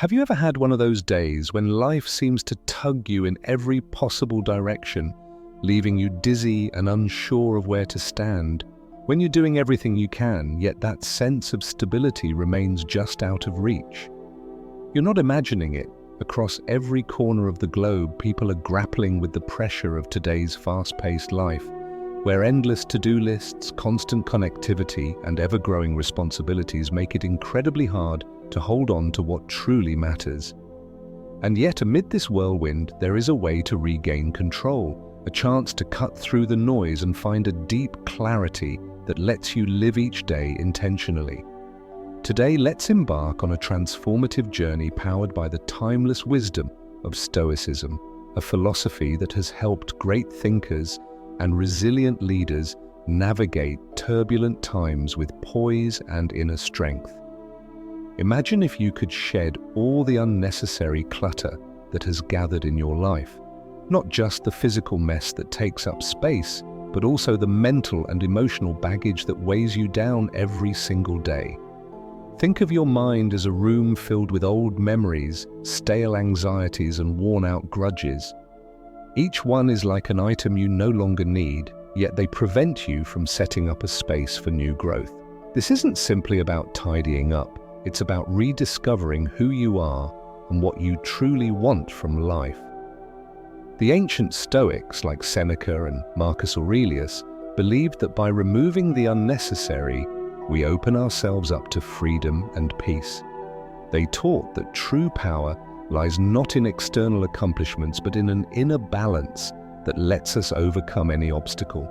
Have you ever had one of those days when life seems to tug you in every possible direction, leaving you dizzy and unsure of where to stand? When you're doing everything you can, yet that sense of stability remains just out of reach. You're not imagining it. Across every corner of the globe, people are grappling with the pressure of today's fast-paced life, where endless to-do lists, constant connectivity, and ever-growing responsibilities make it incredibly hard to hold on to what truly matters. And yet, amid this whirlwind, there is a way to regain control, a chance to cut through the noise and find a deep clarity that lets you live each day intentionally. Today, let's embark on a transformative journey powered by the timeless wisdom of Stoicism, a philosophy that has helped great thinkers and resilient leaders navigate turbulent times with poise and inner strength. Imagine if you could shed all the unnecessary clutter that has gathered in your life, not just the physical mess that takes up space, but also the mental and emotional baggage that weighs you down every single day. Think of your mind as a room filled with old memories, stale anxieties, and worn-out grudges. Each one is like an item you no longer need, yet they prevent you from setting up a space for new growth. This isn't simply about tidying up. It's about rediscovering who you are and what you truly want from life. The ancient Stoics, like Seneca and Marcus Aurelius, believed that by removing the unnecessary, we open ourselves up to freedom and peace. They taught that true power lies not in external accomplishments, but in an inner balance that lets us overcome any obstacle.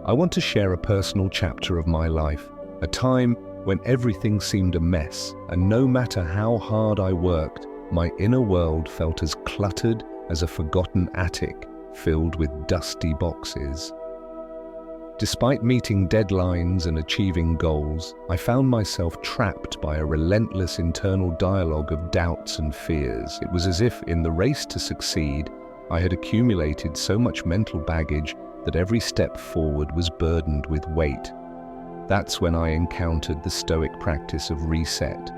I want to share a personal chapter of my life, a time when everything seemed a mess, and no matter how hard I worked, my inner world felt as cluttered as a forgotten attic filled with dusty boxes. Despite meeting deadlines and achieving goals, I found myself trapped by a relentless internal dialogue of doubts and fears. It was as if, in the race to succeed, I had accumulated so much mental baggage that every step forward was burdened with weight. That's when I encountered the Stoic practice of reset.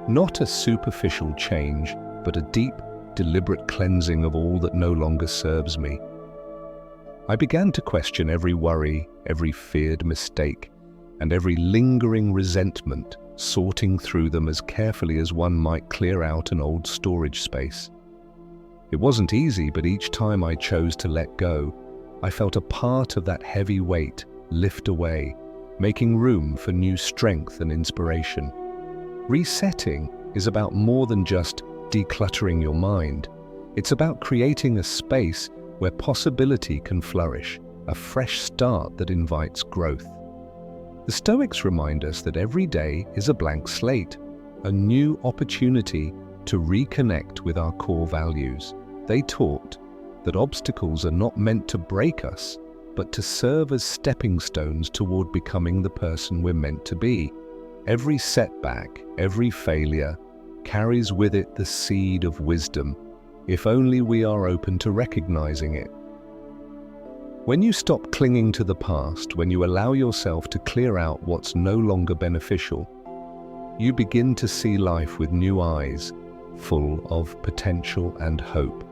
Not a superficial change, but a deep, deliberate cleansing of all that no longer serves me. I began to question every worry, every feared mistake, and every lingering resentment, sorting through them as carefully as one might clear out an old storage space. It wasn't easy, but each time I chose to let go, I felt a part of that heavy weight lift away, making room for new strength and inspiration. Resetting is about more than just decluttering your mind. It's about creating a space where possibility can flourish, a fresh start that invites growth. The Stoics remind us that every day is a blank slate, a new opportunity to reconnect with our core values. They taught that obstacles are not meant to break us, but to serve as stepping stones toward becoming the person we're meant to be. Every setback, every failure, carries with it the seed of wisdom, if only we are open to recognizing it. When you stop clinging to the past, when you allow yourself to clear out what's no longer beneficial, you begin to see life with new eyes, full of potential and hope.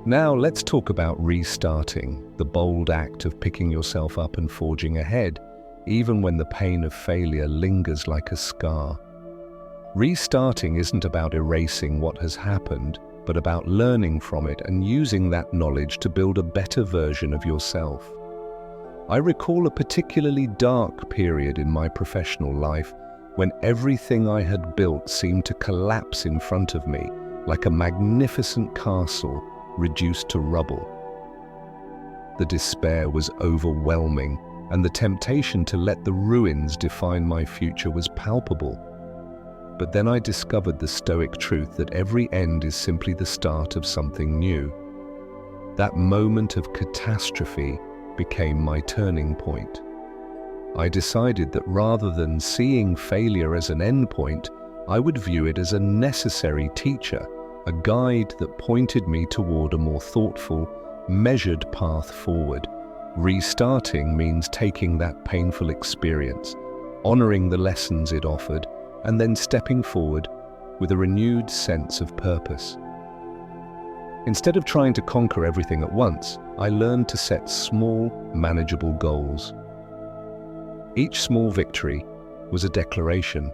Now let's talk about restarting, the bold act of picking yourself up and forging ahead, even when the pain of failure lingers like a scar. Restarting isn't about erasing what has happened, but about learning from it and using that knowledge to build a better version of yourself. I recall a particularly dark period in my professional life when everything I had built seemed to collapse in front of me, like a magnificent castle reduced to rubble. The despair was overwhelming, and the temptation to let the ruins define my future was palpable. But then I discovered the Stoic truth that every end is simply the start of something new. That moment of catastrophe became my turning point. I decided that rather than seeing failure as an endpoint, I would view it as a necessary teacher, a guide that pointed me toward a more thoughtful, measured path forward. Restarting means taking that painful experience, honoring the lessons it offered, and then stepping forward, with a renewed sense of purpose. Instead of trying to conquer everything at once, I learned to set small, manageable goals. Each small victory was a declaration.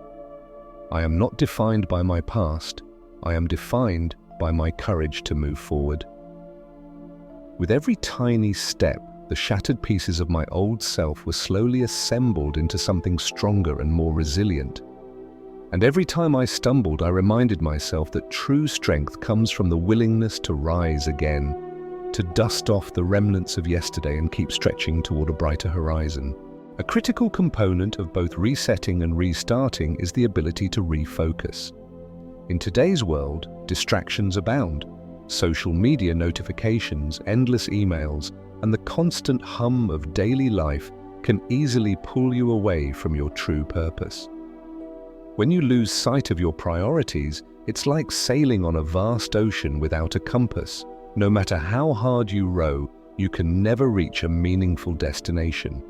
I am not defined by my past, I am defined by my courage to move forward. With every tiny step, the shattered pieces of my old self were slowly assembled into something stronger and more resilient. And every time I stumbled, I reminded myself that true strength comes from the willingness to rise again, to dust off the remnants of yesterday and keep stretching toward a brighter horizon. A critical component of both resetting and restarting is the ability to refocus. In today's world, distractions abound. Social media notifications, endless emails, and the constant hum of daily life can easily pull you away from your true purpose. When you lose sight of your priorities, it's like sailing on a vast ocean without a compass. No matter how hard you row, you can never reach a meaningful destination.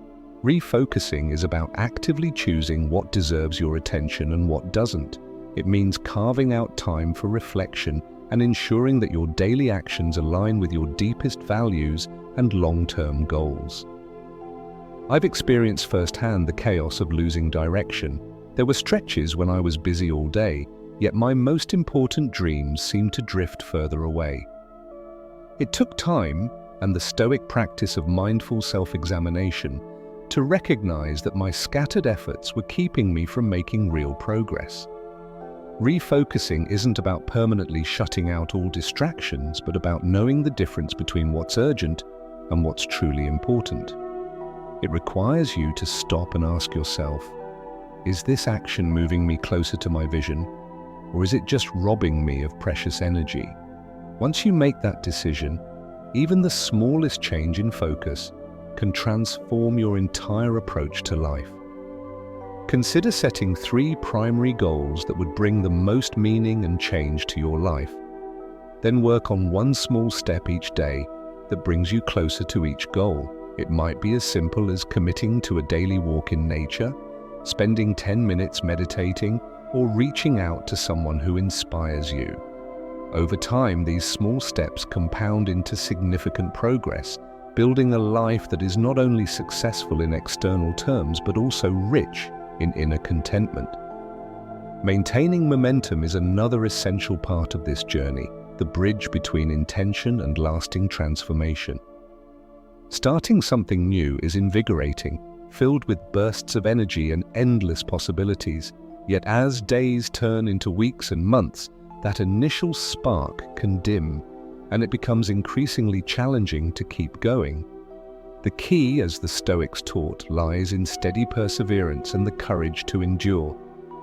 Refocusing is about actively choosing what deserves your attention and what doesn't. It means carving out time for reflection and ensuring that your daily actions align with your deepest values and long-term goals. I've experienced firsthand the chaos of losing direction. There were stretches when I was busy all day, yet my most important dreams seemed to drift further away. It took time and the Stoic practice of mindful self-examination to recognize that my scattered efforts were keeping me from making real progress. Refocusing isn't about permanently shutting out all distractions, but about knowing the difference between what's urgent and what's truly important. It requires you to stop and ask yourself, is this action moving me closer to my vision, or is it just robbing me of precious energy? Once you make that decision, even the smallest change in focus can transform your entire approach to life. Consider setting 3 primary goals that would bring the most meaning and change to your life. Then work on one small step each day that brings you closer to each goal. It might be as simple as committing to a daily walk in nature, spending 10 minutes meditating, or reaching out to someone who inspires you. Over time, these small steps compound into significant progress, building a life that is not only successful in external terms, but also rich in inner contentment. Maintaining momentum is another essential part of this journey, the bridge between intention and lasting transformation. Starting something new is invigorating, filled with bursts of energy and endless possibilities. Yet as days turn into weeks and months, that initial spark can dim, and it becomes increasingly challenging to keep going. The key, as the Stoics taught, lies in steady perseverance and the courage to endure.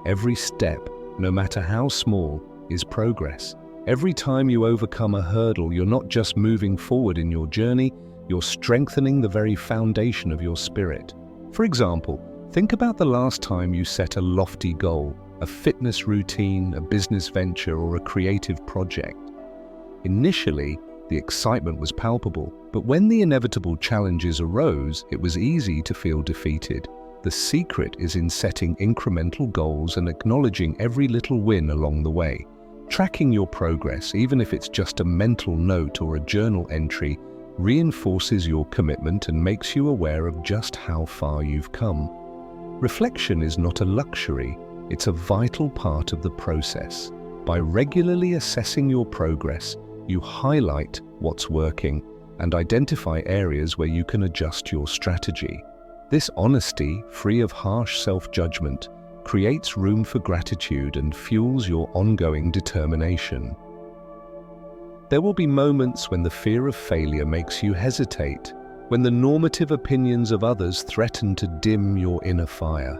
Every step, no matter how small, is progress. Every time you overcome a hurdle, you're not just moving forward in your journey, you're strengthening the very foundation of your spirit. For example, think about the last time you set a lofty goal, a fitness routine, a business venture, or a creative project. Initially, the excitement was palpable, but when the inevitable challenges arose, it was easy to feel defeated. The secret is in setting incremental goals and acknowledging every little win along the way. Tracking your progress, even if it's just a mental note or a journal entry, reinforces your commitment and makes you aware of just how far you've come. Reflection is not a luxury, it's a vital part of the process. By regularly assessing your progress, you highlight what's working and identify areas where you can adjust your strategy. This honesty, free of harsh self-judgment, creates room for gratitude and fuels your ongoing determination. There will be moments when the fear of failure makes you hesitate, when the normative opinions of others threaten to dim your inner fire.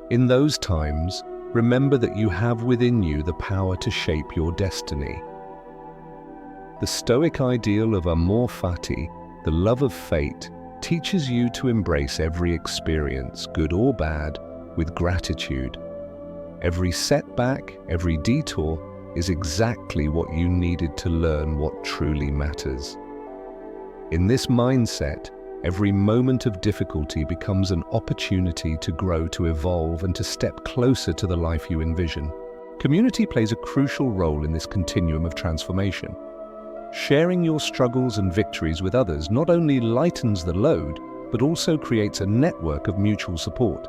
In those times, remember that you have within you the power to shape your destiny. The Stoic ideal of amor fati, the love of fate, teaches you to embrace every experience, good or bad, with gratitude. Every setback, every detour, is exactly what you needed to learn what truly matters. In this mindset, every moment of difficulty becomes an opportunity to grow, to evolve, and to step closer to the life you envision. Community plays a crucial role in this continuum of transformation. Sharing your struggles and victories with others not only lightens the load, but also creates a network of mutual support.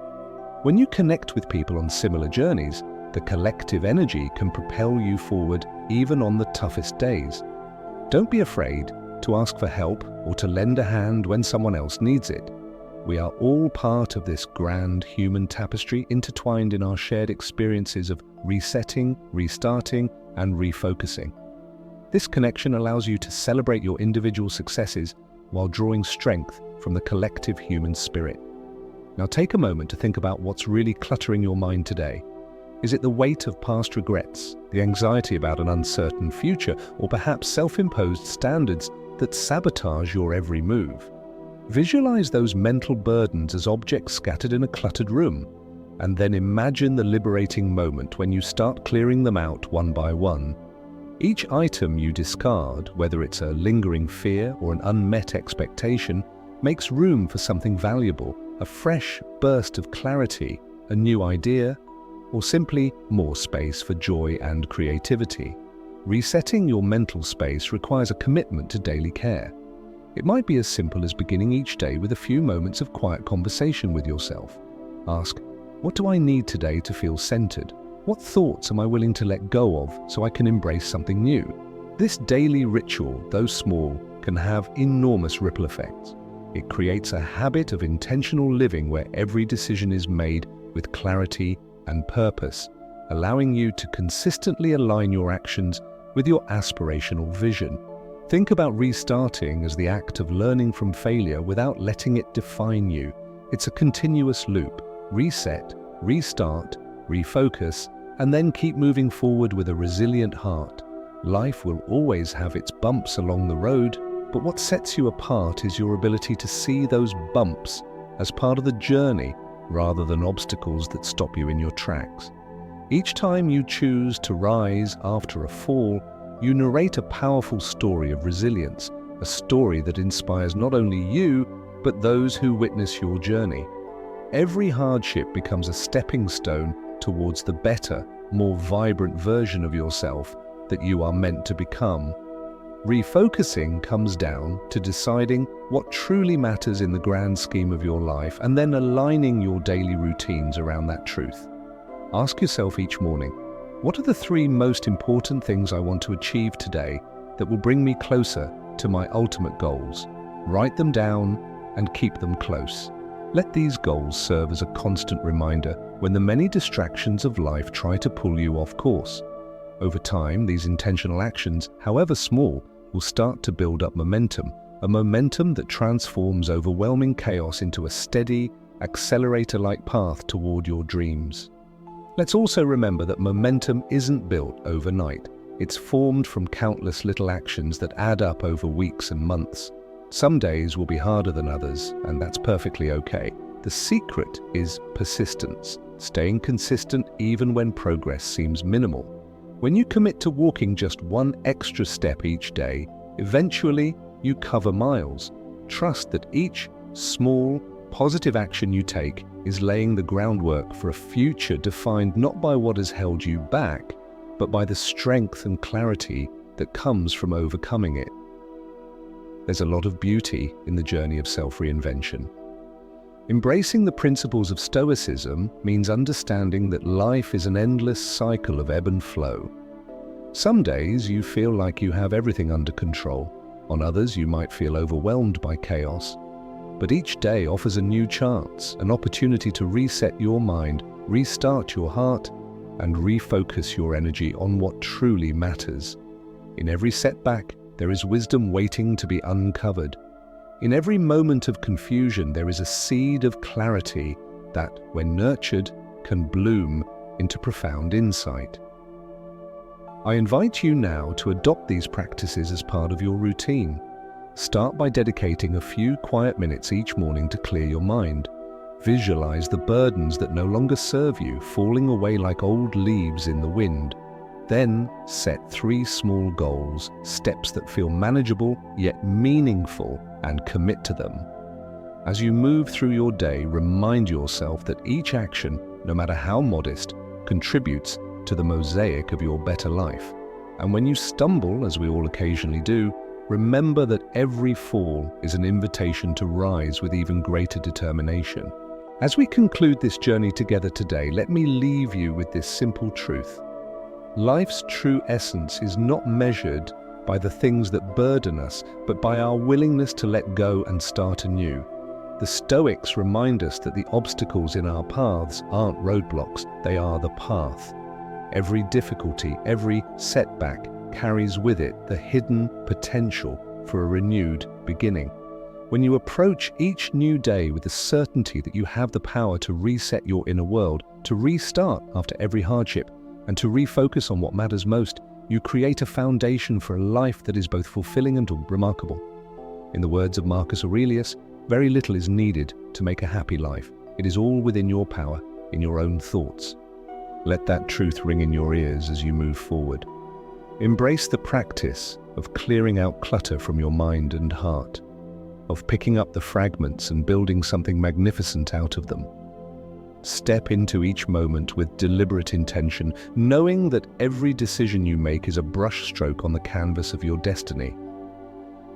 When you connect with people on similar journeys, the collective energy can propel you forward even on the toughest days. Don't be afraid to ask for help or to lend a hand when someone else needs it. We are all part of this grand human tapestry, intertwined in our shared experiences of resetting, restarting, and refocusing. This connection allows you to celebrate your individual successes while drawing strength from the collective human spirit. Now take a moment to think about what's really cluttering your mind today. Is it the weight of past regrets, the anxiety about an uncertain future, or perhaps self-imposed standards that sabotage your every move? Visualize those mental burdens as objects scattered in a cluttered room, and then imagine the liberating moment when you start clearing them out one by one. Each item you discard, whether it's a lingering fear or an unmet expectation, makes room for something valuable, a fresh burst of clarity, a new idea, or simply more space for joy and creativity. Resetting your mental space requires a commitment to daily care. It might be as simple as beginning each day with a few moments of quiet conversation with yourself. Ask, what do I need today to feel centered? What thoughts am I willing to let go of so I can embrace something new? This daily ritual, though small, can have enormous ripple effects. It creates a habit of intentional living where every decision is made with clarity and purpose, allowing you to consistently align your actions with your aspirational vision. Think about restarting as the act of learning from failure without letting it define you. It's a continuous loop. Reset, restart, refocus, and then keep moving forward with a resilient heart. Life will always have its bumps along the road, but what sets you apart is your ability to see those bumps as part of the journey rather than obstacles that stop you in your tracks. Each time you choose to rise after a fall, you narrate a powerful story of resilience, a story that inspires not only you, but those who witness your journey. Every hardship becomes a stepping stone towards the better, more vibrant version of yourself that you are meant to become. Refocusing comes down to deciding what truly matters in the grand scheme of your life and then aligning your daily routines around that truth. Ask yourself each morning, what are the 3 most important things I want to achieve today that will bring me closer to my ultimate goals? Write them down and keep them close. Let these goals serve as a constant reminder when the many distractions of life try to pull you off course. Over time, these intentional actions, however small, will start to build up momentum, a momentum that transforms overwhelming chaos into a steady, accelerator-like path toward your dreams. Let's also remember that momentum isn't built overnight. It's formed from countless little actions that add up over weeks and months. Some days will be harder than others, and that's perfectly okay. The secret is persistence, staying consistent even when progress seems minimal. When you commit to walking just one extra step each day, eventually you cover miles. Trust that each small, positive action you take is laying the groundwork for a future defined not by what has held you back, but by the strength and clarity that comes from overcoming it. There's a lot of beauty in the journey of self-reinvention. Embracing the principles of Stoicism means understanding that life is an endless cycle of ebb and flow. Some days you feel like you have everything under control. On others you might feel overwhelmed by chaos. But each day offers a new chance, an opportunity to reset your mind, restart your heart, and refocus your energy on what truly matters. In every setback, there is wisdom waiting to be uncovered. In every moment of confusion, there is a seed of clarity that, when nurtured, can bloom into profound insight. I invite you now to adopt these practices as part of your routine. Start by dedicating a few quiet minutes each morning to clear your mind. Visualize the burdens that no longer serve you falling away like old leaves in the wind. Then set 3 small goals, steps that feel manageable yet meaningful, and commit to them. As you move through your day, remind yourself that each action, no matter how modest, contributes to the mosaic of your better life. And when you stumble, as we all occasionally do, remember that every fall is an invitation to rise with even greater determination. As we conclude this journey together today, let me leave you with this simple truth. Life's true essence is not measured by the things that burden us, but by our willingness to let go and start anew. The Stoics remind us that the obstacles in our paths aren't roadblocks, they are the path. Every difficulty, every setback carries with it the hidden potential for a renewed beginning. When you approach each new day with the certainty that you have the power to reset your inner world, to restart after every hardship, and to refocus on what matters most, you create a foundation for a life that is both fulfilling and remarkable. In the words of Marcus Aurelius, very little is needed to make a happy life. It is all within your power, in your own thoughts. Let that truth ring in your ears as you move forward. Embrace the practice of clearing out clutter from your mind and heart, of picking up the fragments and building something magnificent out of them. Step into each moment with deliberate intention, knowing that every decision you make is a brushstroke on the canvas of your destiny.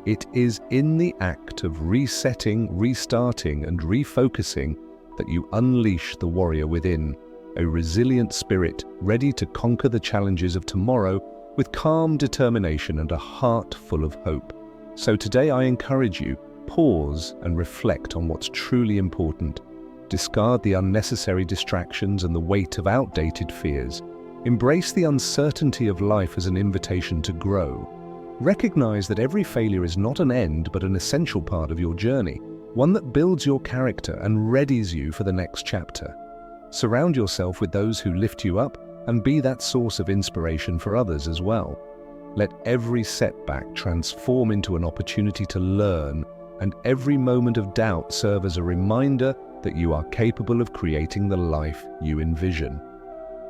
It is in the act of resetting, restarting, and refocusing that you unleash the warrior within, a resilient spirit ready to conquer the challenges of tomorrow with calm determination and a heart full of hope. So today I encourage you, pause and reflect on what's truly important. Discard the unnecessary distractions and the weight of outdated fears. Embrace the uncertainty of life as an invitation to grow. Recognize that every failure is not an end but an essential part of your journey, one that builds your character and readies you for the next chapter. Surround yourself with those who lift you up and be that source of inspiration for others as well. Let every setback transform into an opportunity to learn, and every moment of doubt serve as a reminder that you are capable of creating the life you envision.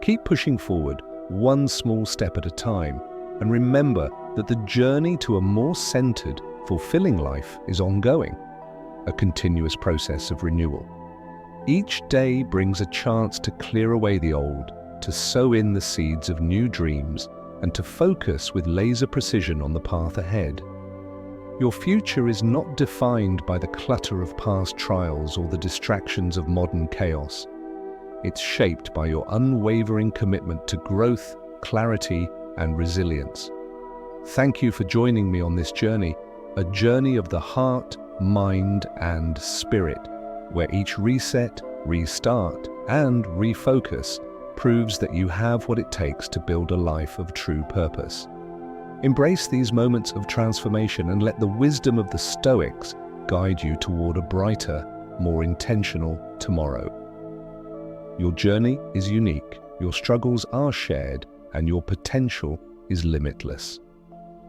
Keep pushing forward, one small step at a time, and remember that the journey to a more centered, fulfilling life is ongoing, a continuous process of renewal. Each day brings a chance to clear away the old, to sow in the seeds of new dreams, and to focus with laser precision on the path ahead. Your future is not defined by the clutter of past trials or the distractions of modern chaos. It's shaped by your unwavering commitment to growth, clarity, and resilience. Thank you for joining me on this journey, a journey of the heart, mind, and spirit, where each reset, restart, and refocus proves that you have what it takes to build a life of true purpose. Embrace these moments of transformation and let the wisdom of the Stoics guide you toward a brighter, more intentional tomorrow. Your journey is unique, your struggles are shared, and your potential is limitless.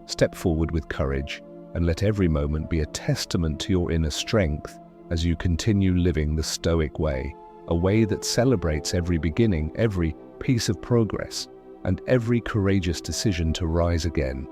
Step forward with courage and let every moment be a testament to your inner strength as you continue living the Stoic way, a way that celebrates every beginning, every piece of progress, and every courageous decision to rise again.